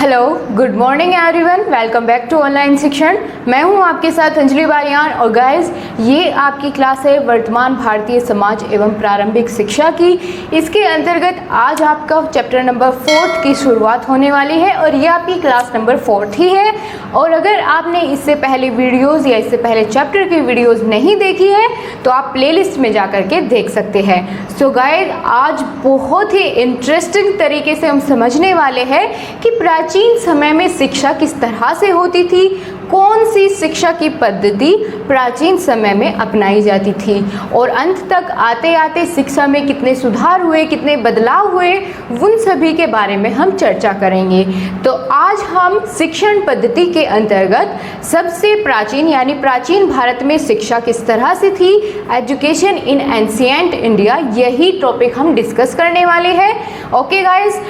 Hello, good morning everyone, welcome back to online शिक्षण। मैं हूं आपके साथ अंजलि बारियान और गाइस ये आपकी क्लास है वर्तमान भारतीय समाज एवं प्रारंभिक शिक्षा की। इसके अंतर्गत आज आपका चैप्टर नंबर 4 की शुरुआत होने वाली है और ये आपकी क्लास नंबर 4 ही है। और अगर आपने इससे पहले वीडियोज़ या इससे पहले चैप्टर की वीडियोज़ नहीं देखी है तो आप प्लेलिस्ट में जा कर के देख सकते हैं। सो गाइस आज बहुत ही इंटरेस्टिंग तरीके से हम समझने वाले हैं कि प्राचीन समय में शिक्षा किस तरह से होती थी, कौन सी शिक्षा की पद्धति प्राचीन समय में अपनाई जाती थी और अंत तक आते आते शिक्षा में कितने सुधार हुए, कितने बदलाव हुए, उन सभी के बारे में हम चर्चा करेंगे। तो आज हम शिक्षण पद्धति के अंतर्गत सबसे प्राचीन यानी प्राचीन भारत में शिक्षा किस तरह से थी, एजुकेशन इन एंशिएंट इंडिया, यही टॉपिक हम डिस्कस करने वाले हैं। ओके गाइस,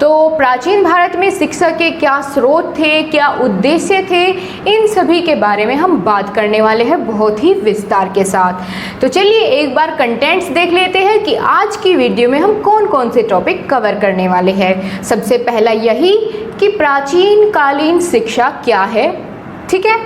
तो प्राचीन भारत में शिक्षा के क्या स्रोत थे, क्या उद्देश्य थे, इन सभी के बारे में हम बात करने वाले हैं बहुत ही विस्तार के साथ। तो चलिए एक बार कंटेंट्स देख लेते हैं कि आज की वीडियो में हम कौन कौन से टॉपिक कवर करने वाले हैं। सबसे पहला यही कि प्राचीन कालीन शिक्षा क्या है, ठीक है।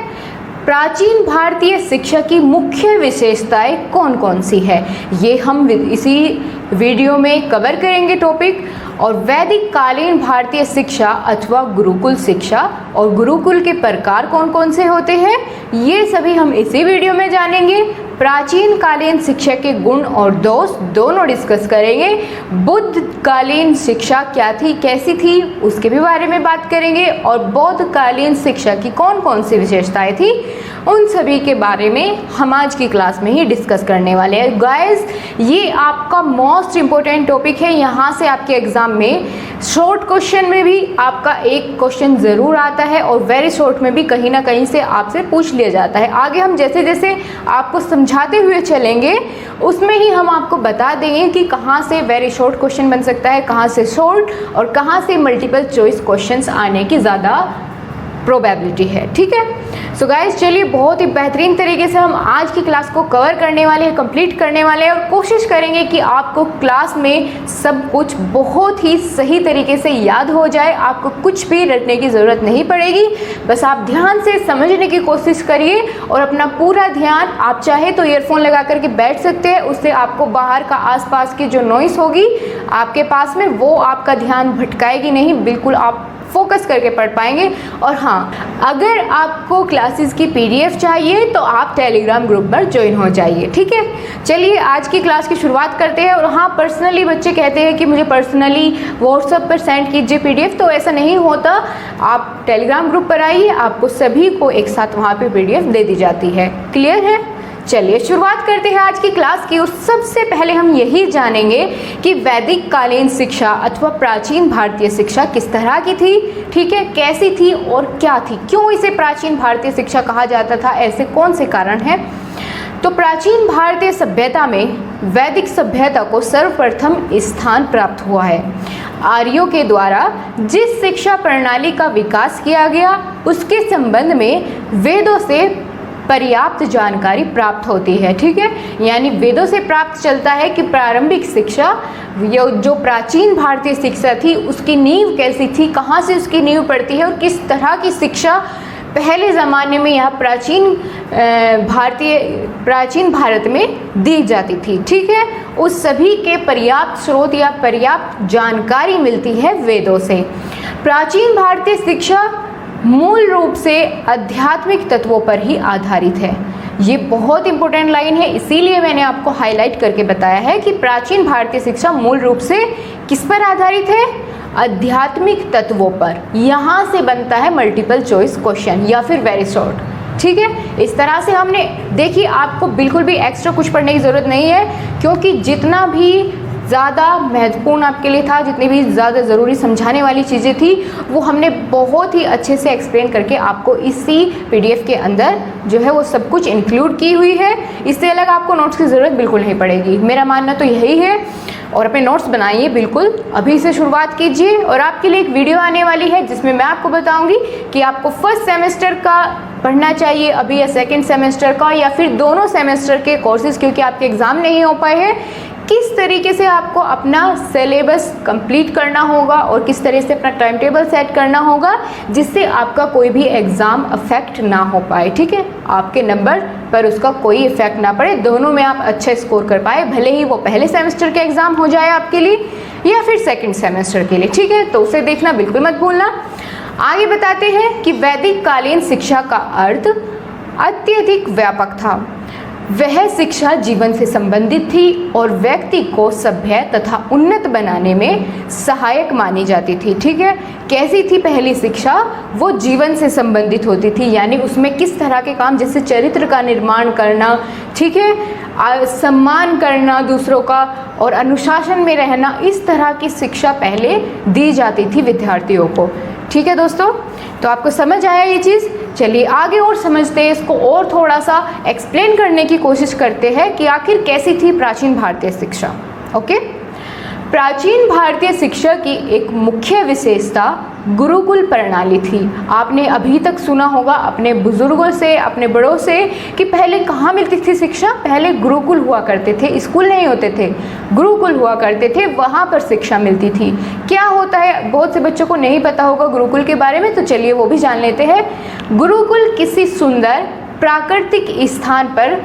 प्राचीन भारतीय शिक्षा की मुख्य विशेषताएं कौन कौन सी है, ये हम इसी वीडियो में कवर करेंगे टॉपिक। और वैदिक कालीन भारतीय शिक्षा अथवा गुरुकुल शिक्षा और गुरुकुल के प्रकार कौन कौन से होते हैं, ये सभी हम इसी वीडियो में जानेंगे। प्राचीन कालीन शिक्षा के गुण और दोष दोनों डिस्कस करेंगे। बुद्ध कालीन शिक्षा क्या थी, कैसी थी, उसके भी बारे में बात करेंगे। और बौद्ध कालीन शिक्षा की कौन कौन सी विशेषताएं थी, उन सभी के बारे में हम आज की क्लास में ही डिस्कस करने वाले हैं। गाइस ये आपका मोस्ट इम्पोर्टेंट टॉपिक है। यहाँ से आपके एग्जाम में शॉर्ट क्वेश्चन में भी आपका एक क्वेश्चन ज़रूर आता है और वेरी शॉर्ट में भी कहीं ना कहीं से आपसे पूछ लिया जाता है। आगे हम जैसे जैसे आपको समझाते हुए चलेंगे उसमें ही हम आपको बता देंगे कि कहाँ से वेरी शॉर्ट क्वेश्चन बन सकता है, कहाँ से शॉर्ट और कहाँ से मल्टीपल चॉइस क्वेश्चंस आने की ज़्यादा प्रोबेबिलिटी है, ठीक है। सो गाइस चलिए बहुत ही बेहतरीन तरीके से हम आज की क्लास को कवर करने वाले हैं, कंप्लीट करने वाले हैं और कोशिश करेंगे कि आपको क्लास में सब कुछ बहुत ही सही तरीके से याद हो जाए। आपको कुछ भी रटने की ज़रूरत नहीं पड़ेगी, बस आप ध्यान से समझने की कोशिश करिए और अपना पूरा ध्यान, आप चाहे तो ईयरफोन लगा करके बैठ सकते हैं, उससे आपको बाहर का आसपास की जो नॉइस होगी आपके पास में वो आपका ध्यान भटकाएगी नहीं, बिल्कुल आप फोकस करके पढ़ पाएंगे। और हाँ, अगर आपको क्लासेस की पीडीएफ चाहिए तो आप टेलीग्राम ग्रुप पर ज्वाइन हो जाइए, ठीक है। चलिए आज की क्लास की शुरुआत करते हैं। और हाँ, पर्सनली बच्चे कहते हैं कि मुझे पर्सनली व्हाट्सएप पर सेंड कीजिए पीडीएफ, तो ऐसा नहीं होता। आप टेलीग्राम ग्रुप पर आइए, आपको सभी को एक साथ वहाँ पे पीडीएफ दे दी जाती है। क्लियर है? चलिए शुरुआत करते हैं आज की क्लास की। और सबसे पहले हम यही जानेंगे कि वैदिक कालीन शिक्षा अथवा प्राचीन भारतीय शिक्षा किस तरह की थी, ठीक है, कैसी थी और क्या थी, क्यों इसे प्राचीन भारतीय शिक्षा कहा जाता था, ऐसे कौन से कारण हैं। तो प्राचीन भारतीय सभ्यता में वैदिक सभ्यता को सर्वप्रथम स्थान प्राप्त हुआ है। आर्यों के द्वारा जिस शिक्षा प्रणाली का विकास किया गया उसके संबंध में वेदों से पर्याप्त जानकारी प्राप्त होती है, ठीक है। यानी वेदों से प्राप्त चलता है कि प्रारंभिक शिक्षा, जो प्राचीन भारतीय शिक्षा थी उसकी नींव कैसी थी, कहाँ से उसकी नींव पड़ती है और किस तरह की शिक्षा पहले ज़माने में यहाँ प्राचीन भारत में दी जाती थी, ठीक है। उस सभी के पर्याप्त स्रोत या पर्याप्त जानकारी मिलती है वेदों से। प्राचीन भारतीय शिक्षा मूल रूप से आध्यात्मिक तत्वों पर ही आधारित है। ये बहुत इंपॉर्टेंट लाइन है, इसीलिए मैंने आपको हाईलाइट करके बताया है कि प्राचीन भारतीय शिक्षा मूल रूप से किस पर आधारित है, आध्यात्मिक तत्वों पर। यहाँ से बनता है मल्टीपल चॉइस क्वेश्चन या फिर वेरी शॉर्ट, ठीक है। इस तरह से हमने देखिए, आपको बिल्कुल भी एक्स्ट्रा कुछ पढ़ने की ज़रूरत नहीं है, क्योंकि जितना भी ज़्यादा महत्वपूर्ण आपके लिए था, जितनी भी ज़्यादा ज़रूरी समझाने वाली चीज़ें थी वो हमने बहुत ही अच्छे से एक्सप्लेन करके आपको इसी पीडीएफ के अंदर जो है वो सब कुछ इंक्लूड की हुई है। इससे अलग आपको नोट्स की ज़रूरत बिल्कुल नहीं पड़ेगी, मेरा मानना तो यही है। और अपने नोट्स बनाइए, बिल्कुल अभी से शुरुआत कीजिए। और आपके लिए एक वीडियो आने वाली है जिसमें मैं आपको बताऊँगी कि आपको फर्स्ट सेमेस्टर का पढ़ना चाहिए अभी या सेकेंड सेमेस्टर का या फिर दोनों सेमेस्टर के कोर्सेज, क्योंकि आपके एग्ज़ाम नहीं हो पाए हैं, किस तरीके से आपको अपना सिलेबस कंप्लीट करना होगा और किस तरह से अपना टाइम टेबल सेट करना होगा जिससे आपका कोई भी एग्ज़ाम अफेक्ट ना हो पाए, ठीक है, आपके नंबर पर उसका कोई इफेक्ट ना पड़े, दोनों में आप अच्छा स्कोर कर पाए, भले ही वो पहले सेमेस्टर के एग्ज़ाम हो जाए आपके लिए या फिर सेकेंड सेमेस्टर के लिए, ठीक है। तो उसे देखना बिल्कुल मत भूलना। आगे बताते हैं कि वैदिक कालीन शिक्षा का अर्थ अत्यधिक व्यापक था। वह शिक्षा जीवन से संबंधित थी और व्यक्ति को सभ्य तथा उन्नत बनाने में सहायक मानी जाती थी, ठीक है। कैसी थी पहली शिक्षा? वो जीवन से संबंधित होती थी, यानी उसमें किस तरह के काम, जैसे चरित्र का निर्माण करना, ठीक है, सम्मान करना दूसरों का और अनुशासन में रहना, इस तरह की शिक्षा पहले दी जाती थी विद्यार्थियों को, ठीक है दोस्तों। तो आपको समझ आया ये चीज़? चलिए आगे और समझते हैं इसको और थोड़ा सा एक्सप्लेन करने की कोशिश करते हैं कि आखिर कैसी थी प्राचीन भारतीय शिक्षा। ओके, प्राचीन भारतीय शिक्षा की एक मुख्य विशेषता गुरुकुल प्रणाली थी। आपने अभी तक सुना होगा अपने बुजुर्गों से, अपने बड़ों से कि पहले कहाँ मिलती थी शिक्षा? पहले गुरुकुल हुआ करते थे, स्कूल नहीं होते थे, गुरुकुल हुआ करते थे, वहाँ पर शिक्षा मिलती थी। क्या होता है, बहुत से बच्चों को नहीं पता होगा गुरुकुल के बारे में, तो चलिए वो भी जान लेते हैं। गुरुकुल किसी सुंदर प्राकृतिक स्थान पर,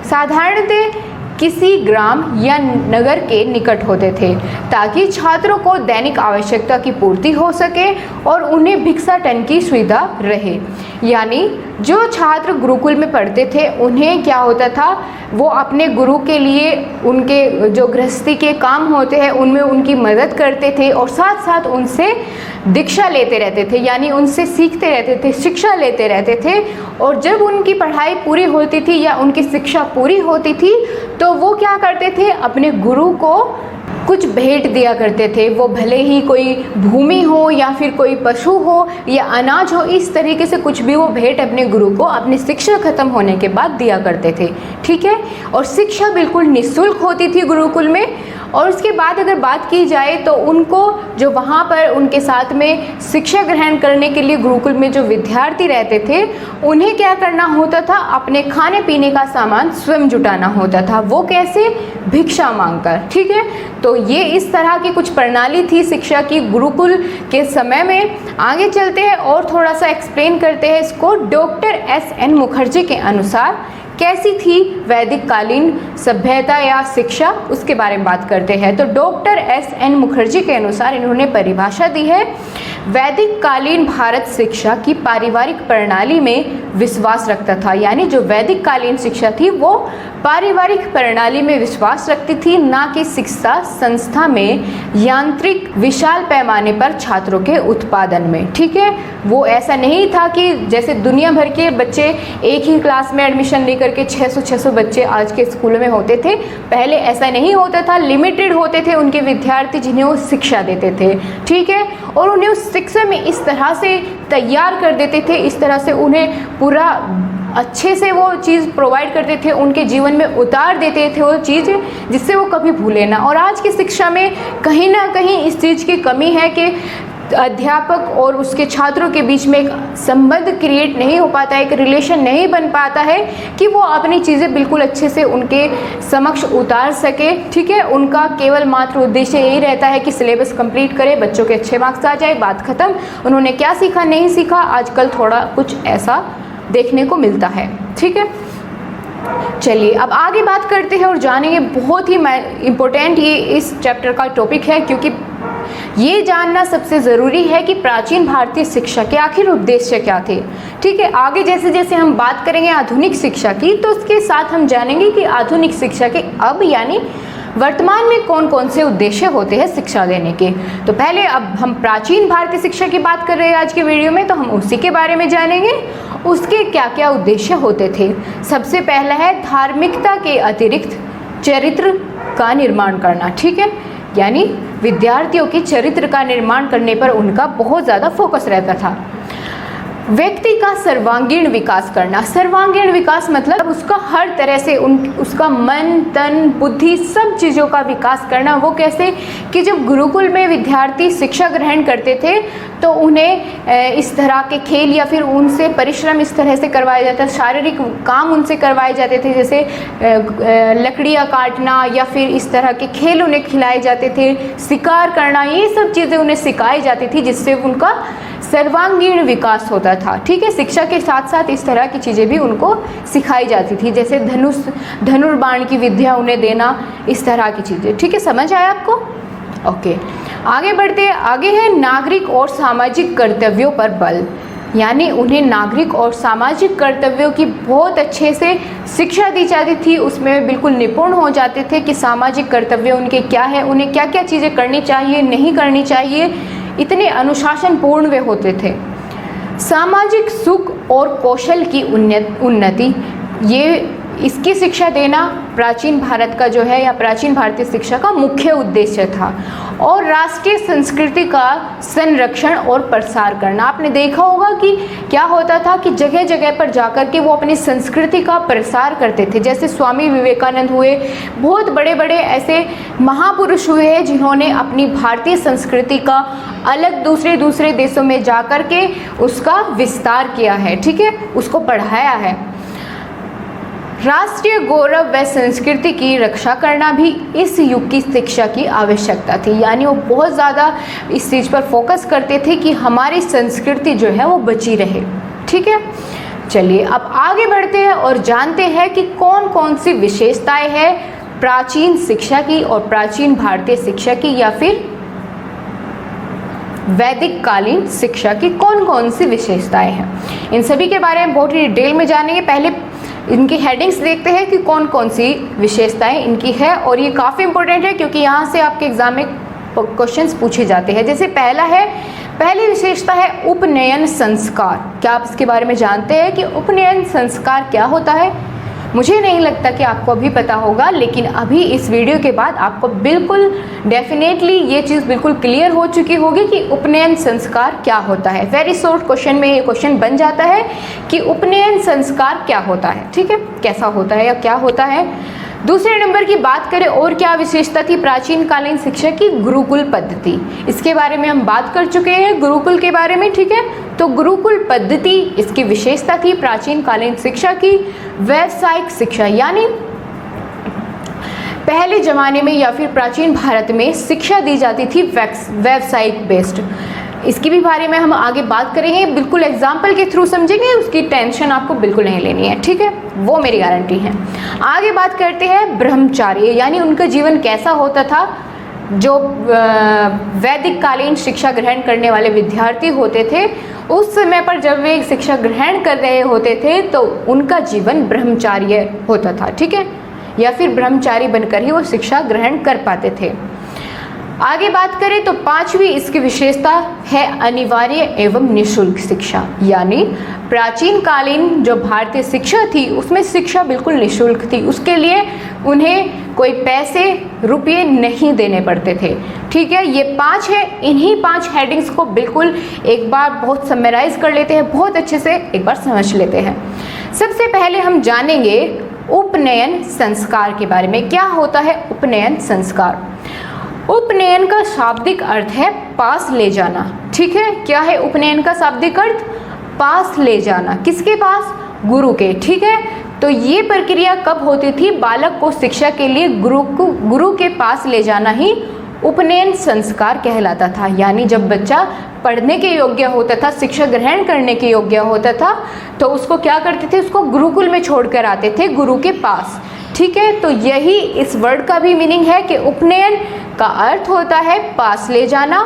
साधारणतः किसी ग्राम या नगर के निकट होते थे, ताकि छात्रों को दैनिक आवश्यकता की पूर्ति हो सके और उन्हें भिक्षाटन की सुविधा रहे। यानी जो छात्र गुरुकुल में पढ़ते थे उन्हें क्या होता था, वो अपने गुरु के लिए उनके जो गृहस्थी के काम होते हैं उनमें उनकी मदद करते थे और साथ साथ उनसे दीक्षा लेते रहते थे, यानी उनसे सीखते रहते थे, शिक्षा लेते रहते थे। और जब उनकी पढ़ाई पूरी होती थी या उनकी शिक्षा पूरी होती थी तो वो क्या करते थे, अपने गुरु को कुछ भेंट दिया करते थे। वो भले ही कोई भूमि हो या फिर कोई पशु हो या अनाज हो, इस तरीके से कुछ भी वो भेंट अपने गुरु को अपनी शिक्षा खत्म होने के बाद दिया करते थे, ठीक है। और शिक्षा बिल्कुल निःशुल्क होती थी गुरुकुल में। और उसके बाद अगर बात की जाए तो उनको जो वहाँ पर उनके साथ में शिक्षा ग्रहण करने के लिए गुरुकुल में जो विद्यार्थी रहते थे उन्हें क्या करना होता था, अपने खाने पीने का सामान स्वयं जुटाना होता था। वो कैसे? भिक्षा मांगकर, ठीक है। तो ये इस तरह की कुछ प्रणाली थी शिक्षा की गुरुकुल के समय में। आगे चलते हैं और थोड़ा सा एक्सप्लेन करते हैं इसको। Doctor S.N. मुखर्जी के अनुसार कैसी थी वैदिक कालीन सभ्यता या शिक्षा, उसके बारे में बात करते हैं। तो डॉक्टर S.N. मुखर्जी के अनुसार इन्होंने परिभाषा दी है, वैदिक कालीन भारत शिक्षा की पारिवारिक प्रणाली में विश्वास रखता था। यानी जो वैदिक कालीन शिक्षा थी वो पारिवारिक प्रणाली में विश्वास रखती थी, ना कि शिक्षा संस्था में यांत्रिक विशाल पैमाने पर छात्रों के उत्पादन में, ठीक है। वो ऐसा नहीं था कि जैसे दुनिया भर के बच्चे एक ही क्लास में एडमिशन लेकर के 600 बच्चे आज के स्कूलों में होते थे। पहले ऐसा नहीं होता था, लिमिटेड होते थे उनके विद्यार्थी जिन्हें वो शिक्षा देते थे, ठीक है। और उन्हें उस शिक्षा में इस तरह से तैयार कर देते थे, इस तरह से उन्हें पूरा अच्छे से वो चीज़ प्रोवाइड करते थे, उनके जीवन में उतार देते थे वो चीज़ जिससे वो कभी भूले ना। और आज की शिक्षा में कहीं ना कहीं इस चीज़ की कमी है कि अध्यापक और उसके छात्रों के बीच में एक संबंध क्रिएट नहीं हो पाता है, एक रिलेशन नहीं बन पाता है कि वो अपनी चीज़ें बिल्कुल अच्छे से उनके समक्ष उतार सके, ठीक है। उनका केवल मात्र उद्देश्य यही रहता है कि सिलेबस कंप्लीट करे, बच्चों के अच्छे मार्क्स आ जाए, बात खत्म। उन्होंने क्या सीखा नहीं सीखा, आजकल थोड़ा कुछ ऐसा देखने को मिलता है, ठीक है। चलिए अब आगे बात करते हैं और जानेंगे, बहुत ही इम्पोर्टेंट ये इस चैप्टर का टॉपिक है, क्योंकि ये जानना सबसे ज़रूरी है कि प्राचीन भारतीय शिक्षा के आखिर उद्देश्य क्या थे, ठीक है। आगे जैसे जैसे हम बात करेंगे आधुनिक शिक्षा की, तो उसके साथ हम जानेंगे कि आधुनिक शिक्षा के अब यानी वर्तमान में कौन कौन से उद्देश्य होते हैं शिक्षा देने के। तो पहले अब हम प्राचीन भारतीय शिक्षा की बात कर रहे हैं आज के वीडियो में, तो हम उसी के बारे में जानेंगे, उसके क्या क्या उद्देश्य होते थे। सबसे पहला है धार्मिकता के अतिरिक्त चरित्र का निर्माण करना, ठीक है। यानी विद्यार्थियों के चरित्र का निर्माण करने पर उनका बहुत ज़्यादा फोकस रहता था। व्यक्ति का सर्वांगीण विकास करना। सर्वांगीण विकास मतलब उसका हर तरह से उसका मन, तन, बुद्धि सब चीज़ों का विकास करना। वो कैसे कि जब गुरुकुल में विद्यार्थी शिक्षा ग्रहण करते थे तो उन्हें इस तरह के खेल या फिर उनसे परिश्रम इस तरह से करवाया जाता, शारीरिक काम उनसे करवाए जाते थे, जैसे लकड़ियाँ काटना या फिर इस तरह के खेल उन्हें खिलाए जाते थे, शिकार करना, ये सब चीज़ें उन्हें सिखाई जाती थी जिससे उनका सर्वांगीण विकास होता था। ठीक है, शिक्षा के साथ साथ इस तरह की चीज़ें भी उनको सिखाई जाती थी, जैसे धनुर्बाण की विद्या उन्हें देना, इस तरह की चीज़ें। ठीक है, समझ आया आपको? ओके, आगे बढ़ते हैं। आगे है नागरिक और सामाजिक कर्तव्यों पर बल, यानी उन्हें नागरिक और सामाजिक कर्तव्यों की बहुत अच्छे से शिक्षा दी जाती थी, उसमें बिल्कुल निपुण हो जाते थे कि सामाजिक कर्तव्य उनके क्या है, उन्हें क्या क्या चीज़ें करनी चाहिए, नहीं करनी चाहिए, इतने अनुशासनपूर्ण वे होते थे। सामाजिक सुख और कौशल की उन्नति, ये इसकी शिक्षा देना प्राचीन भारत का जो है या प्राचीन भारतीय शिक्षा का मुख्य उद्देश्य था। और राष्ट्रीय संस्कृति का संरक्षण और प्रसार करना। आपने देखा होगा कि क्या होता था कि जगह जगह पर जाकर के वो अपनी संस्कृति का प्रसार करते थे, जैसे स्वामी विवेकानंद हुए, बहुत बड़े बड़े ऐसे महापुरुष हुए हैं जिन्होंने अपनी भारतीय संस्कृति का अलग दूसरे देशों में जाकर के उसका विस्तार किया है। ठीक है, उसको बढ़ाया है। राष्ट्रीय गौरव व संस्कृति की रक्षा करना भी इस युग की शिक्षा की आवश्यकता थी, यानी वो बहुत ज़्यादा इस चीज़ पर फोकस करते थे कि हमारी संस्कृति जो है वो बची रहे। ठीक है, चलिए अब आगे बढ़ते हैं और जानते हैं कि कौन कौन सी विशेषताएं हैं प्राचीन शिक्षा की और प्राचीन भारतीय शिक्षा की या फिर वैदिक कालीन शिक्षा की कौन कौन सी विशेषताएं हैं। इन सभी के बारे में बहुत ही डिटेल में जानेंगे। पहले इनकी हेडिंग्स देखते हैं कि कौन कौन सी विशेषताएं इनकी है, और ये काफ़ी इंपॉर्टेंट है क्योंकि यहाँ से आपके एग्जाम में क्वेश्चंस पूछे जाते हैं। जैसे पहली विशेषता है उपनयन संस्कार। क्या आप इसके बारे में जानते हैं कि उपनयन संस्कार क्या होता है? मुझे नहीं लगता कि आपको अभी पता होगा, लेकिन अभी इस वीडियो के बाद आपको बिल्कुल डेफिनेटली ये चीज़ बिल्कुल क्लियर हो चुकी होगी कि उपनयन संस्कार क्या होता है। वेरी शॉर्ट क्वेश्चन में ये क्वेश्चन बन जाता है कि उपनयन संस्कार क्या होता है। ठीक है, कैसा होता है या क्या होता है। दूसरे नंबर की बात करें और क्या विशेषता थी प्राचीन कालीन शिक्षा की? गुरुकुल पद्धति। इसके बारे में हम बात कर चुके हैं गुरुकुल के बारे में। ठीक है, तो गुरुकुल पद्धति इसकी विशेषता थी प्राचीन कालीन शिक्षा की। व्यावसायिक शिक्षा, यानी पहले जमाने में या फिर प्राचीन भारत में शिक्षा दी जाती थी व्यावसायिक बेस्ड। इसकी भी बारे में हम आगे बात करेंगे, बिल्कुल एग्जाम्पल के थ्रू समझेंगे, उसकी टेंशन आपको बिल्कुल नहीं लेनी है। ठीक है, वो मेरी गारंटी है। आगे बात करते हैं ब्रह्मचार्य, यानी उनका जीवन कैसा होता था। जो वैदिक कालीन शिक्षा ग्रहण करने वाले विद्यार्थी होते थे, उस समय पर जब वे शिक्षा ग्रहण कर रहे होते थे तो उनका जीवन ब्रह्मचार्य होता था। ठीक है, या फिर ब्रह्मचारी बनकर ही वो शिक्षा ग्रहण कर पाते थे। आगे बात करें तो पांचवी इसकी विशेषता है अनिवार्य एवं निःशुल्क शिक्षा, यानी प्राचीन कालीन जो भारतीय शिक्षा थी उसमें शिक्षा बिल्कुल निःशुल्क थी। उसके लिए उन्हें कोई पैसे रुपये नहीं देने पड़ते थे। ठीक है, ये 5 है। इन्हीं 5 हेडिंग्स को बिल्कुल एक बार बहुत समराइज कर लेते हैं, बहुत अच्छे से एक बार समझ लेते हैं। सबसे पहले हम जानेंगे उपनयन संस्कार के बारे में। क्या होता है उपनयन संस्कार? उपनयन का शाब्दिक अर्थ है पास ले जाना। ठीक है, क्या है उपनयन का शाब्दिक अर्थ? पास ले जाना। किसके पास? गुरु के। ठीक है, तो ये प्रक्रिया कब होती थी? बालक को शिक्षा के लिए गुरु के पास ले जाना ही उपनयन संस्कार कहलाता था। यानी जब बच्चा पढ़ने के योग्य होता था, शिक्षा ग्रहण करने के योग्य होता था, तो उसको क्या करते थे? उसको गुरुकुल में छोड़कर आते थे, गुरु के पास। ठीक है, तो यही इस वर्ड का भी मीनिंग है कि उपनयन का अर्थ होता है पास ले जाना,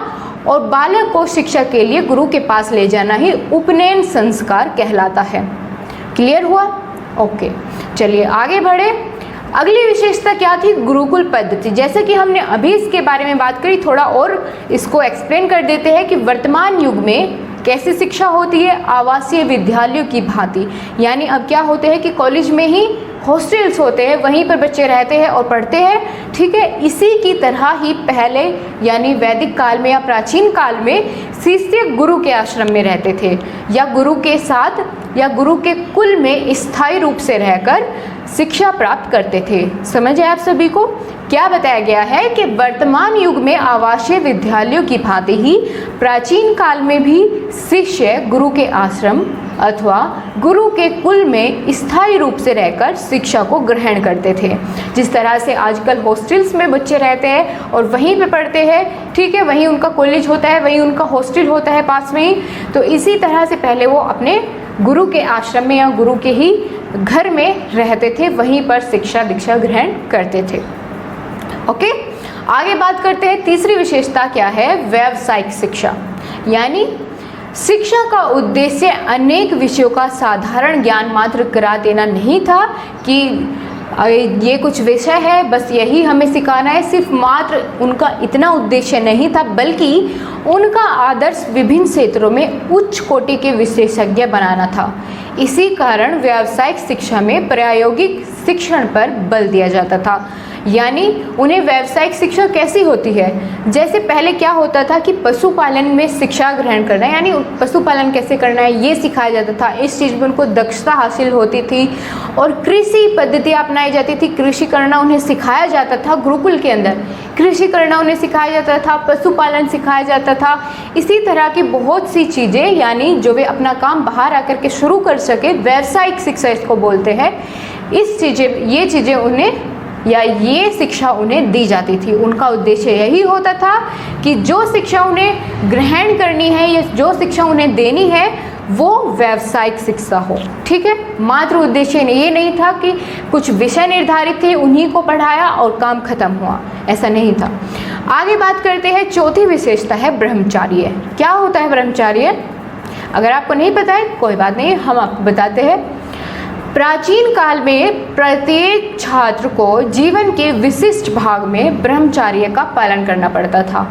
और बालक को शिक्षा के लिए गुरु के पास ले जाना ही उपनयन संस्कार कहलाता है। क्लियर हुआ? ओके, चलिए आगे बढ़े। अगली विशेषता क्या थी? गुरुकुल पद्धति। जैसे कि हमने अभी इसके बारे में बात करी, थोड़ा और इसको एक्सप्लेन कर देते हैं कि वर्तमान युग में कैसी शिक्षा होती है? आवासीय विद्यालयों की भांति। यानी अब क्या होते हैं कि कॉलेज में ही हॉस्टल्स होते हैं वहीं पर बच्चे रहते हैं और पढ़ते हैं, ठीक है। इसी की तरह ही पहले यानी वैदिक काल में या प्राचीन काल में शिष्य गुरु के आश्रम में रहते थे या गुरु के साथ या गुरु के कुल में स्थायी रूप से रहकर शिक्षा प्राप्त करते थे। समझ आए आप सभी को? क्या बताया गया है कि वर्तमान युग में आवासीय विद्यालयों की भांति ही प्राचीन काल में भी शिष्य गुरु के आश्रम अथवा गुरु के कुल में स्थायी रूप से रहकर शिक्षा को ग्रहण करते थे। जिस तरह से आजकल हॉस्टल्स में बच्चे रहते हैं और वहीं पे पढ़ते हैं, ठीक है, वहीं उनका कॉलेज होता है, वहीं उनका हॉस्टल होता है पास में ही, तो इसी तरह से पहले वो अपने गुरु के आश्रम में या गुरु के ही घर में रहते थे, वहीं पर शिक्षा दीक्षा ग्रहण करते थे। ओके, आगे बात करते हैं। तीसरी विशेषता क्या है? व्यावसायिक शिक्षा। यानी शिक्षा का उद्देश्य अनेक विषयों का साधारण ज्ञान मात्र करा देना नहीं था कि ये कुछ विषय है बस यही हमें सिखाना है, सिर्फ मात्र उनका इतना उद्देश्य नहीं था, बल्कि उनका आदर्श विभिन्न क्षेत्रों में उच्च कोटि के विशेषज्ञ बनाना था। इसी कारण व्यावसायिक शिक्षा में प्रायोगिक शिक्षण पर बल दिया जाता था। यानी उन्हें व्यावसायिक शिक्षा कैसी होती है? जैसे पहले क्या होता था कि पशुपालन में शिक्षा ग्रहण करना है, यानी पशुपालन कैसे करना है ये सिखाया जाता था, इस चीज़ में उनको दक्षता हासिल होती थी और कृषि पद्धति अपनाई जाती थी, कृषि करना उन्हें सिखाया जाता था। गुरुकुल के अंदर कृषि करना उन्हें सिखाया जाता था, पशुपालन सिखाया जाता था। इसी तरह की बहुत सी चीज़ें यानी जो वे अपना काम बाहर आकर के शुरू कर सके, व्यावसायिक शिक्षा इसको बोलते हैं। ये चीज़ें उन्हें या ये शिक्षा उन्हें दी जाती थी। उनका उद्देश्य यही होता था कि जो शिक्षा उन्हें ग्रहण करनी है या जो शिक्षा उन्हें देनी है वो व्यावसायिक शिक्षा हो, ठीक है। मात्र उद्देश्य ये नहीं था कि कुछ विषय निर्धारित थे उन्हीं को पढ़ाया और काम खत्म हुआ, ऐसा नहीं था। आगे बात करते हैं। चौथी विशेषता है ब्रह्मचार्य। क्या होता है ब्रह्मचार्य? अगर आपको नहीं पता है कोई बात नहीं, हम आपको बताते हैं। प्राचीन काल में प्रत्येक छात्र को जीवन के विशिष्ट भाग में ब्रह्मचार्य का पालन करना पड़ता था।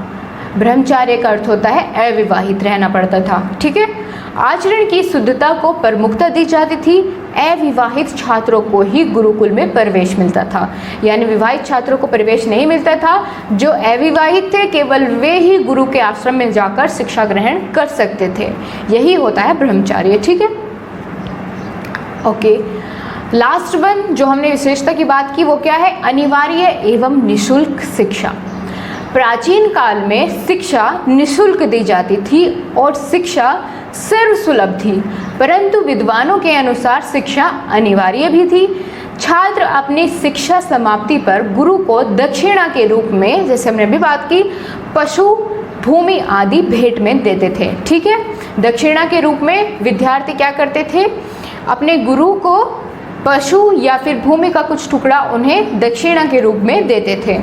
ब्रह्मचार्य का अर्थ होता है अविवाहित रहना पड़ता था, ठीक है। आचरण की शुद्धता को प्रमुखता दी जाती थी। अविवाहित छात्रों को ही गुरुकुल में प्रवेश मिलता था, यानी विवाहित छात्रों को प्रवेश नहीं मिलता था। जो अविवाहित थे केवल वे ही गुरु के आश्रम में जाकर शिक्षा ग्रहण कर सकते थे। यही होता है ब्रह्मचार्य, ठीक है। ओके, लास्ट वन जो हमने विशेषता की बात की वो क्या है? अनिवार्य एवं निशुल्क शिक्षा। प्राचीन काल में शिक्षा निशुल्क दी जाती थी और शिक्षा सर्वसुलभ थी, परंतु विद्वानों के अनुसार शिक्षा अनिवार्य भी थी। छात्र अपनी शिक्षा समाप्ति पर गुरु को दक्षिणा के रूप में, जैसे हमने अभी बात की, पशु, भूमि आदि भेंट में देते थे, ठीक है। दक्षिणा के रूप में विद्यार्थी क्या करते थे? अपने गुरु को पशु या फिर भूमि का कुछ टुकड़ा उन्हें दक्षिणा के रूप में देते थे।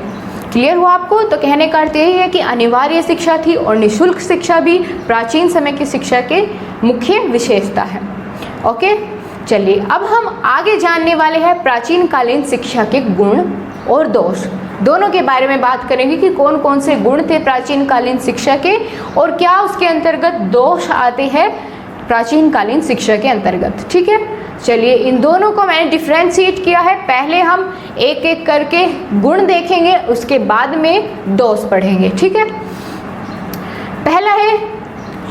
क्लियर हुआ आपको? तो कहने का अर्थ यही है कि अनिवार्य शिक्षा थी और निशुल्क शिक्षा भी प्राचीन समय की शिक्षा के मुख्य विशेषता है। ओके, चलिए अब हम आगे जानने वाले हैं प्राचीन कालीन शिक्षा के गुण और दोष, दोनों के बारे में बात करेंगे कि कौन कौन से गुण थे प्राचीन कालीन शिक्षा के और क्या उसके अंतर्गत दोष आते हैं प्राचीन कालीन शिक्षा के अंतर्गत, ठीक है। चलिए इन दोनों को मैंने डिफ्रेंशिएट किया है। पहले हम एक एक करके गुण देखेंगे, उसके बाद में दोष पढ़ेंगे, ठीक है।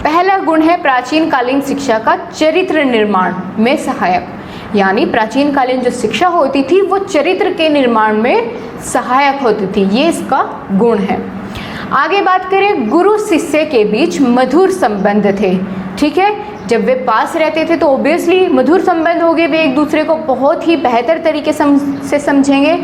पहला गुण है प्राचीन कालीन शिक्षा का चरित्र निर्माण में सहायक। यानी प्राचीन कालीन जो शिक्षा होती थी वो चरित्र के निर्माण में सहायक होती थी, ये इसका गुण है। आगे बात करें, गुरु शिष्य के बीच मधुर संबंध थे, ठीक है। जब वे पास रहते थे तो ऑब्वियसली मधुर संबंध हो गए, वे एक दूसरे को बहुत ही बेहतर तरीके से समझेंगे,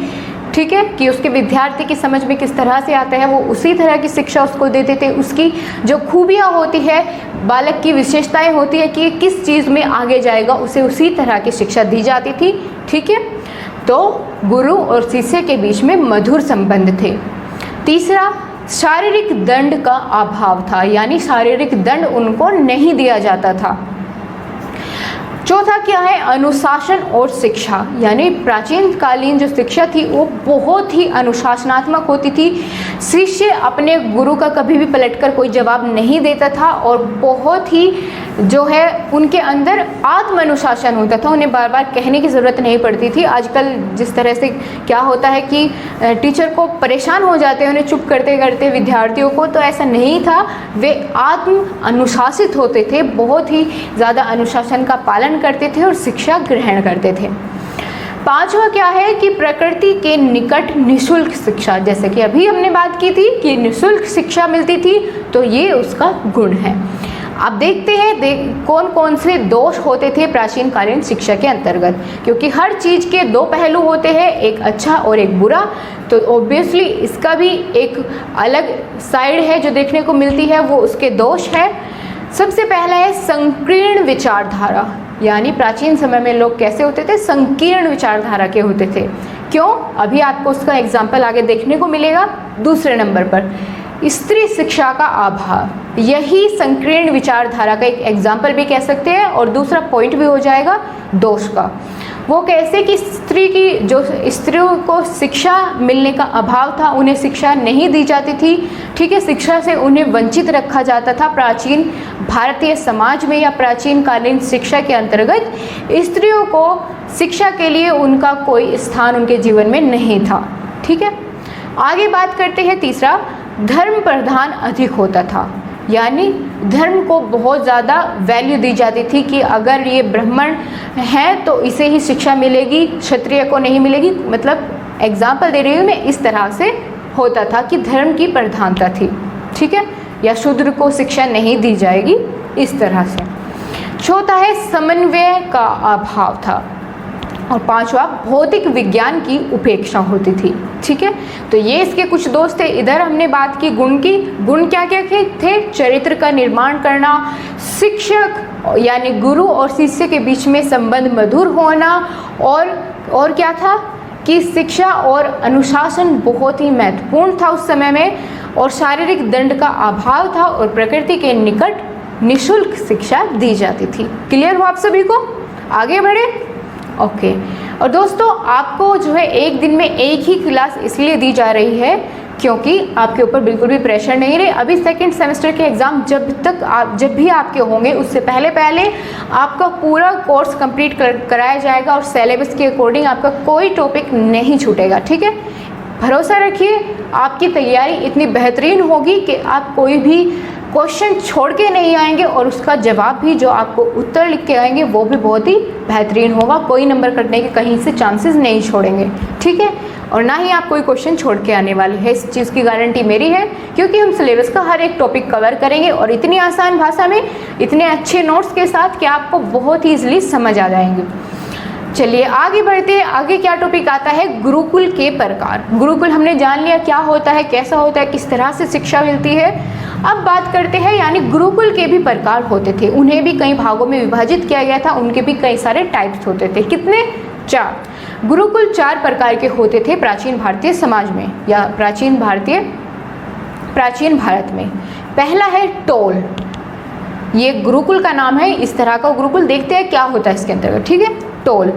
ठीक है, कि उसके विद्यार्थी की समझ में किस तरह से आता है वो उसी तरह की शिक्षा उसको देते थे। उसकी जो खूबियाँ होती है, बालक की विशेषताएं होती है कि किस चीज़ में आगे जाएगा, उसे उसी तरह की शिक्षा दी जाती थी, ठीक है। तो गुरु और शिष्य के बीच में मधुर संबंध थे। तीसरा, शारीरिक दंड का अभाव था, यानी शारीरिक दंड उनको नहीं दिया जाता था। चौथा क्या है, अनुशासन और शिक्षा, यानी प्राचीन कालीन जो शिक्षा थी वो बहुत ही अनुशासनात्मक होती थी। शिष्य अपने गुरु का कभी भी पलटकर कोई जवाब नहीं देता था और बहुत ही जो है उनके अंदर आत्म अनुशासन होता था, उन्हें बार बार कहने की ज़रूरत नहीं पड़ती थी। आजकल जिस तरह से क्या होता है कि टीचर को परेशान हो जाते हैं उन्हें चुप करते करते विद्यार्थियों को, तो ऐसा नहीं था। वे आत्म अनुशासित होते थे, बहुत ही ज़्यादा अनुशासन का पालन करते थे और शिक्षा ग्रहण करते थे। पांचवा क्या है कि प्रकृति के निकट निशुल्क शिक्षा, जैसे कि अभी हमने बात की थी कि निशुल्क शिक्षा मिलती थी, तो ये उसका गुण है। अब देखते हैं कौन कौन से दोष होते थे प्राचीन कालीन शिक्षा के अंतर्गत, क्योंकि हर चीज़ के दो पहलू होते हैं, एक अच्छा और एक बुरा। तो ऑब्वियसली इसका भी एक अलग साइड है जो देखने को मिलती है, वो उसके दोष है। सबसे पहला है संकीर्ण विचारधारा, यानी प्राचीन समय में लोग कैसे होते थे, संकीर्ण विचारधारा के होते थे। क्यों, अभी आपको उसका एग्जाम्पल आगे देखने को मिलेगा। दूसरे नंबर पर स्त्री शिक्षा का अभाव, यही संकीर्ण विचारधारा का एक एग्जाम्पल भी कह सकते हैं और दूसरा पॉइंट भी हो जाएगा दोष का। वो कैसे कि स्त्रियों को शिक्षा मिलने का अभाव था, उन्हें शिक्षा नहीं दी जाती थी, ठीक है, शिक्षा से उन्हें वंचित रखा जाता था प्राचीन भारतीय समाज में या प्राचीन कालीन शिक्षा के अंतर्गत। स्त्रियों को शिक्षा के लिए उनका कोई स्थान उनके जीवन में नहीं था, ठीक है। आगे बात करते हैं तीसरा, धर्म प्रधान अधिक होता था, यानी धर्म को बहुत ज़्यादा वैल्यू दी जाती थी कि अगर ये ब्राह्मण है तो इसे ही शिक्षा मिलेगी, क्षत्रिय को नहीं मिलेगी। मतलब एग्जाम्पल दे रही हूँ मैं, इस तरह से होता था कि धर्म की प्रधानता थी, ठीक है, या शूद्र को शिक्षा नहीं दी जाएगी, इस तरह से। चौथा है समन्वय का अभाव था और पांचवा भौतिक विज्ञान की उपेक्षा होती थी, ठीक है। तो ये इसके कुछ दोष थे। इधर हमने बात की गुण की, गुण क्या क्या थे, चरित्र का निर्माण करना, शिक्षक यानी गुरु और शिष्य के बीच में संबंध मधुर होना, और क्या था कि शिक्षा और अनुशासन बहुत ही महत्वपूर्ण था उस समय में, और शारीरिक दंड का अभाव था, और प्रकृति के निकट निशुल्क शिक्षा दी जाती थी। क्लियर हो आप सभी को, आगे बढ़े। ओके और दोस्तों आपको जो है एक दिन में एक ही क्लास इसलिए दी जा रही है क्योंकि आपके ऊपर बिल्कुल भी प्रेशर नहीं रहे। अभी सेकंड सेमेस्टर के एग्ज़ाम जब भी आपके होंगे उससे पहले आपका पूरा कोर्स कंप्लीट कराया जाएगा और सिलेबस के अकॉर्डिंग आपका कोई टॉपिक नहीं छूटेगा, ठीक है। भरोसा रखिए, आपकी तैयारी इतनी बेहतरीन होगी कि आप कोई भी क्वेश्चन छोड़ के नहीं आएंगे और उसका जवाब भी जो आपको उत्तर लिख के आएंगे वो भी बहुत ही बेहतरीन होगा। कोई नंबर कटने के कहीं से चांसेस नहीं छोड़ेंगे, ठीक है, और ना ही आप कोई क्वेश्चन छोड़ के आने वाले हैं, इस चीज़ की गारंटी मेरी है, क्योंकि हम सिलेबस का हर एक टॉपिक कवर करेंगे और इतनी आसान भाषा में, इतने अच्छे नोट्स के साथ कि आपको बहुत ही ईजिली समझ आ जाएंगे। चलिए आगे बढ़ते हैं। आगे क्या टॉपिक आता है, गुरुकुल के प्रकार। गुरुकुल हमने जान लिया क्या होता है, कैसा होता है, किस तरह से शिक्षा मिलती है। अब बात करते हैं, यानी गुरुकुल के भी प्रकार होते थे, उन्हें भी कई भागों में विभाजित किया गया था, उनके भी कई सारे टाइप्स होते थे। कितने? 4। गुरुकुल 4 प्रकार के होते थे प्राचीन भारतीय समाज में या प्राचीन भारत में। पहला है टोल, ये गुरुकुल का नाम है, इस तरह का गुरुकुल। देखते हैं क्या होता है इसके अंतर्गत, ठीक है। टोल,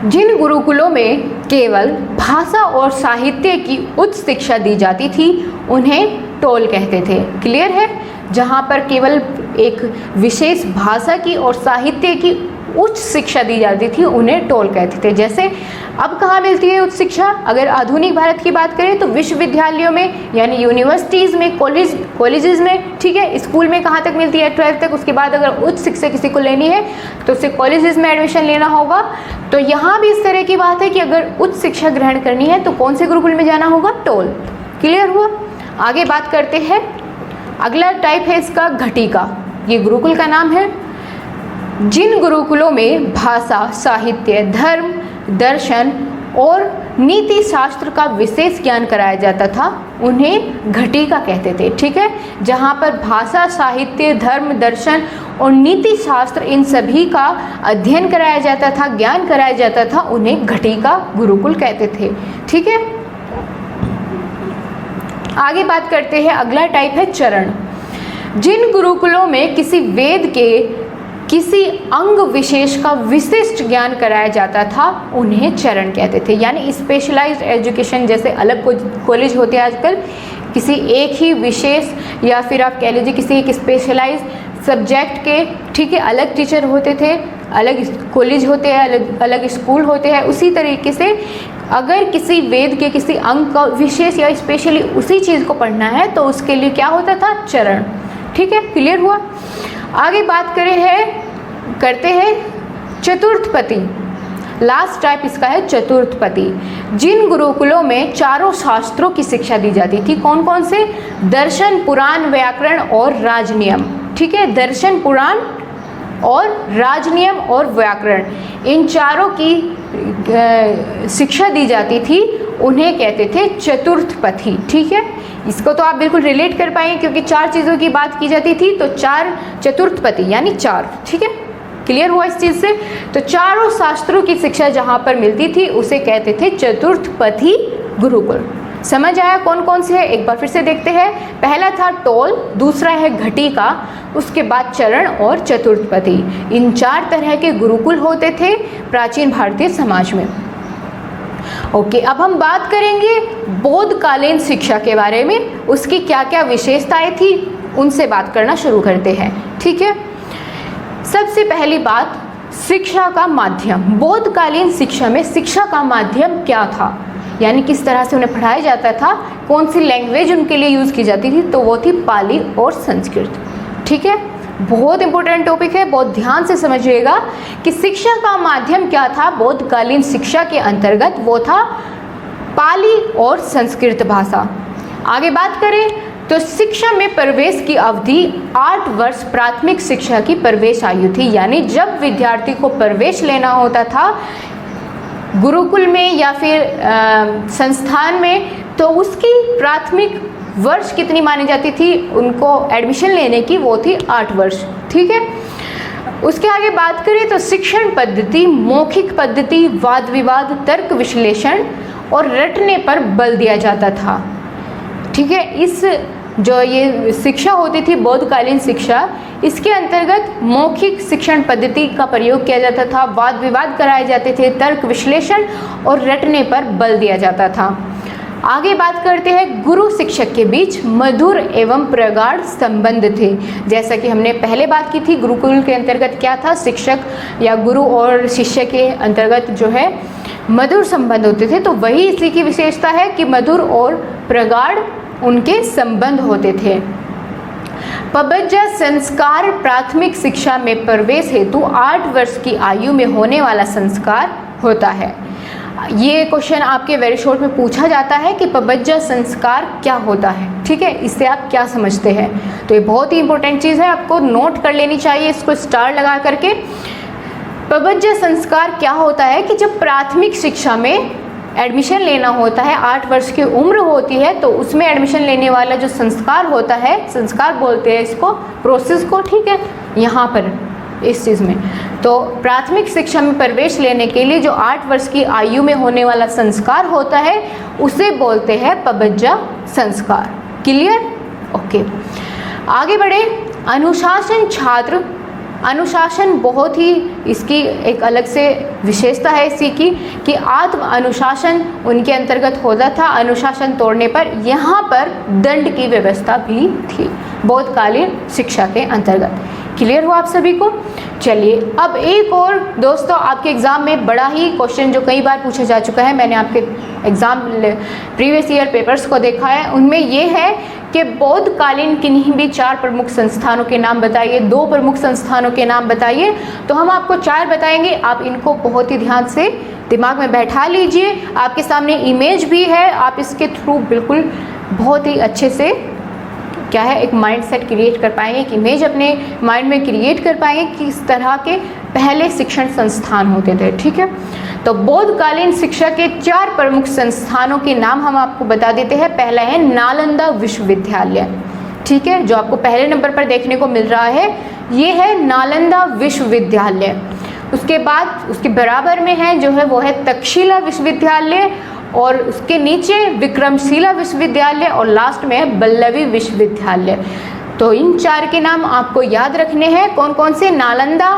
जिन गुरुकुलों में केवल भाषा और साहित्य की उच्च शिक्षा दी जाती थी उन्हें टोल कहते थे। क्लियर है? जहाँ पर केवल एक विशेष भाषा की और साहित्य की उच्च शिक्षा दी जाती थी उन्हें टोल कहते थे। जैसे अब कहाँ मिलती है उच्च शिक्षा? अगर आधुनिक भारत की बात करें तो विश्वविद्यालयों में, यानी यूनिवर्सिटीज़ में, कॉलेजेस में, ठीक है। स्कूल में कहाँ तक मिलती है? 12th तक। उसके बाद अगर उच्च शिक्षा किसी को लेनी है तो उसे कॉलेजेस में एडमिशन लेना होगा। तो यहाँ भी इस तरह की बात है कि अगर उच्च शिक्षा ग्रहण करनी है तो कौन से गुरुकुल में जाना होगा? टोल। क्लियर हुआ? आगे बात करते हैं। अगला टाइप है इसका घटिका, ये गुरुकुल का नाम है। जिन गुरुकुलों में भाषा, साहित्य, धर्म, दर्शन और नीति शास्त्र का विशेष ज्ञान कराया जाता था उन्हें घटिका कहते थे, ठीक है। जहाँ पर भाषा, साहित्य, धर्म, दर्शन और नीति शास्त्र इन सभी का अध्ययन कराया जाता था, ज्ञान कराया जाता था, उन्हें घटिका गुरुकुल कहते थे, ठीक है। आगे बात करते हैं। अगला टाइप है चरण। जिन गुरुकुलों में किसी वेद के किसी अंग विशेष का विशिष्ट ज्ञान कराया जाता था उन्हें चरण कहते थे। यानी स्पेशलाइज्ड एजुकेशन, जैसे अलग कॉलेज होते हैं आजकल, किसी एक ही विशेष या फिर आप कह लीजिए किसी एक स्पेशलाइज सब्जेक्ट के, ठीक है, अलग टीचर होते थे, अलग कॉलेज होते हैं, अलग अलग स्कूल होते हैं। उसी तरीके से अगर किसी वेद के किसी अंग का विशेष या स्पेशली उसी चीज़ को पढ़ना है तो उसके लिए क्या होता था, चरण। ठीक है, क्लियर हुआ। आगे बात करते हैं चतुर्थपति। लास्ट टाइप इसका है चतुर्थपति। जिन गुरुकुलों में चारों शास्त्रों की शिक्षा दी जाती थी, कौन कौन से, दर्शन, पुराण, व्याकरण और राजनियम। ठीक है, दर्शन, पुराण और राजनियम और व्याकरण, इन चारों की शिक्षा दी जाती थी, उन्हें कहते थे चतुर्थपति। ठीक है, इसको तो आप बिल्कुल रिलेट कर पाएंगे क्योंकि चार चीज़ों की बात की जाती थी, तो चार चतुर्थपति यानी चार। ठीक है, क्लियर हुआ इस चीज़ से। तो चारों शास्त्रों की शिक्षा जहाँ पर मिलती थी उसे कहते थे चतुर्थपति गुरुकुल। समझ आया कौन कौन से है, एक बार फिर से देखते हैं। पहला था टोल, दूसरा है घटिका, उसके बाद चरण और चतुर्थपति। इन चार तरह के गुरुकुल होते थे प्राचीन भारतीय समाज में। ओके, अब हम बात करेंगे बौद्धकालीन शिक्षा के बारे में, उसकी क्या क्या विशेषताएं थी उनसे बात करना शुरू करते हैं। ठीक है, सबसे पहली बात, शिक्षा का माध्यम। बौद्धकालीन शिक्षा में शिक्षा का माध्यम क्या था, यानी किस तरह से उन्हें पढ़ाया जाता था, कौन सी लैंग्वेज उनके लिए यूज़ की जाती थी, तो वो थी पाली और संस्कृत। ठीक है, बहुत इंपॉर्टेंट टॉपिक है, बहुत ध्यान से समझिएगा कि शिक्षा का माध्यम क्या था बौद्धकालीन शिक्षा के अंतर्गत, वो था पाली और संस्कृत भाषा। आगे बात करें तो शिक्षा में प्रवेश की अवधि 8 वर्ष प्राथमिक शिक्षा की प्रवेश आयु थी। यानी जब विद्यार्थी को प्रवेश लेना होता था गुरुकुल में या फिर संस्थान में, तो उसकी प्राथमिक वर्ष कितनी मानी जाती थी उनको एडमिशन लेने की, वो थी 8 वर्ष। ठीक है, उसके आगे बात करें तो शिक्षण पद्धति मौखिक पद्धति, वाद विवाद, तर्क विश्लेषण और रटने पर बल दिया जाता था। ठीक है, इस जो ये शिक्षा होती थी बौद्धकालीन शिक्षा, इसके अंतर्गत मौखिक शिक्षण पद्धति का प्रयोग किया जाता था, वाद विवाद कराए जाते थे, तर्क विश्लेषण और रटने पर बल दिया जाता था। आगे बात करते हैं गुरु शिक्षक के बीच मधुर एवं प्रगाढ़ संबंध थे। जैसा कि हमने पहले बात की थी, गुरुकुल के अंतर्गत क्या था, शिक्षक या गुरु और शिष्य के अंतर्गत जो है मधुर संबंध होते थे, तो वही इसी की विशेषता है कि मधुर और प्रगाढ़ उनके संबंध होते थे। पबज्जा संस्कार प्राथमिक शिक्षा में प्रवेश हेतु 8 वर्ष की आयु में होने वाला संस्कार होता है। ये क्वेश्चन आपके वेरी शॉर्ट में पूछा जाता है कि पबज्जा संस्कार क्या होता है। ठीक है, इससे आप क्या समझते हैं, तो ये बहुत ही इंपॉर्टेंट चीज़ है, आपको नोट कर लेनी चाहिए इसको स्टार लगा करके। पबज्जा संस्कार क्या होता है कि जब प्राथमिक शिक्षा में एडमिशन लेना होता है, 8 वर्ष की उम्र होती है, तो उसमें एडमिशन लेने वाला जो संस्कार होता है, संस्कार बोलते हैं इसको, प्रोसेस को। ठीक है, यहाँ पर इस चीज़ में तो प्राथमिक शिक्षा में प्रवेश लेने के लिए जो 8 वर्ष की आयु में होने वाला संस्कार होता है उसे बोलते हैं पबज्जा संस्कार। क्लियर? ओके, आगे बढ़े। अनुशासन छात्र, अनुशासन बहुत ही इसकी एक अलग से विशेषता है इसी की कि आत्म अनुशासन उनके अंतर्गत होता था। अनुशासन तोड़ने पर यहाँ पर दंड की व्यवस्था भी थी बौद्धकालीन शिक्षा के अंतर्गत। क्लियर हुआ आप सभी को? चलिए अब एक और दोस्तों, आपके एग्ज़ाम में बड़ा ही क्वेश्चन जो कई बार पूछा जा चुका है, मैंने आपके एग्ज़ाम प्रीवियस ईयर पेपर्स को देखा है, उनमें ये है कि बौद्धकालीन किन्हीं भी 4 प्रमुख संस्थानों के नाम बताइए, 2 प्रमुख संस्थानों के नाम बताइए। तो हम आपको 4 बताएंगे, आप इनको बहुत ही ध्यान से दिमाग में बैठा लीजिए। आपके सामने इमेज भी है, आप इसके थ्रू बिल्कुल बहुत ही अच्छे से क्या है एक माइंड सेट क्रिएट कर पाएंगे, एक इमेज अपने माइंड में क्रिएट कर पाएंगे कि किस तरह के पहले शिक्षण संस्थान होते थे। ठीक है, तो बौद्धकालीन शिक्षा के 4 प्रमुख संस्थानों के नाम हम आपको बता देते हैं। पहला है नालंदा विश्वविद्यालय। ठीक है, जो आपको पहले नंबर पर देखने को मिल रहा है ये है नालंदा विश्वविद्यालय। उसके बाद उसके बराबर में है जो है वो है तक्षशिला विश्वविद्यालय, और उसके नीचे विक्रमशिला विश्वविद्यालय, और लास्ट में है बल्लवी विश्वविद्यालय। तो इन 4 के नाम आपको याद रखने हैं। कौन कौन से? नालंदा,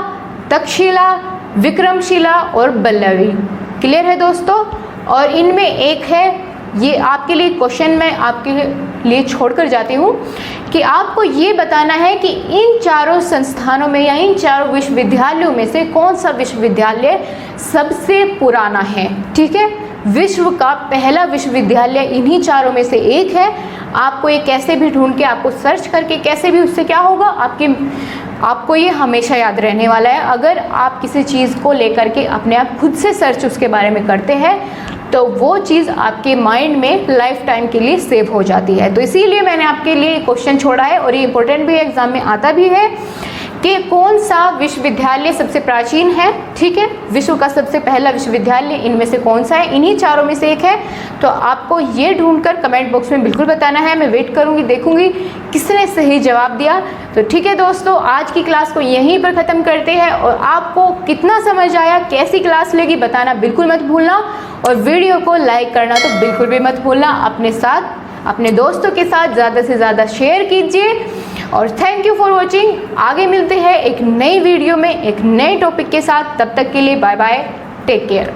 तक्षशिला, विक्रमशिला और बल्लवी। क्लियर है दोस्तों? और इनमें एक है, ये आपके लिए क्वेश्चन मैं आपके लिए छोड़कर जाती हूँ कि आपको ये बताना है कि इन 4 संस्थानों में या इन 4 विश्वविद्यालयों में से कौन सा विश्वविद्यालय सबसे पुराना है। ठीक है, विश्व का पहला विश्वविद्यालय इन्हीं 4 में से एक है। आपको ये कैसे भी ढूंढ के, आपको सर्च करके कैसे भी, उससे क्या होगा, आपको ये हमेशा याद रहने वाला है। अगर आप किसी चीज़ को लेकर के अपने आप खुद से सर्च उसके बारे में करते हैं तो वो चीज़ आपके माइंड में लाइफ टाइम के लिए सेव हो जाती है। तो इसीलिए मैंने आपके लिए क्वेश्चन छोड़ा है और ये इंपॉर्टेंट भी है, एग्जाम में आता भी है कि कौन सा विश्वविद्यालय सबसे प्राचीन है। ठीक है, विश्व का सबसे पहला विश्वविद्यालय इनमें से कौन सा है? इन्हीं 4 में से एक है। तो आपको ये ढूंढकर कमेंट बॉक्स में बिल्कुल बताना है। मैं वेट करूंगी, देखूंगी किसने सही जवाब दिया। तो ठीक है दोस्तों, आज की क्लास को यहीं पर ख़त्म करते हैं। और आपको कितना समझ आया, कैसी क्लास लगी, बताना बिल्कुल मत भूलना। और वीडियो को लाइक करना तो बिल्कुल भी मत भूलना। अपने साथ, अपने दोस्तों के साथ ज़्यादा से ज़्यादा शेयर कीजिए। और थैंक यू फॉर वॉचिंग। आगे मिलते हैं एक नई वीडियो में एक नए टॉपिक के साथ। तब तक के लिए बाय बाय, टेक केयर।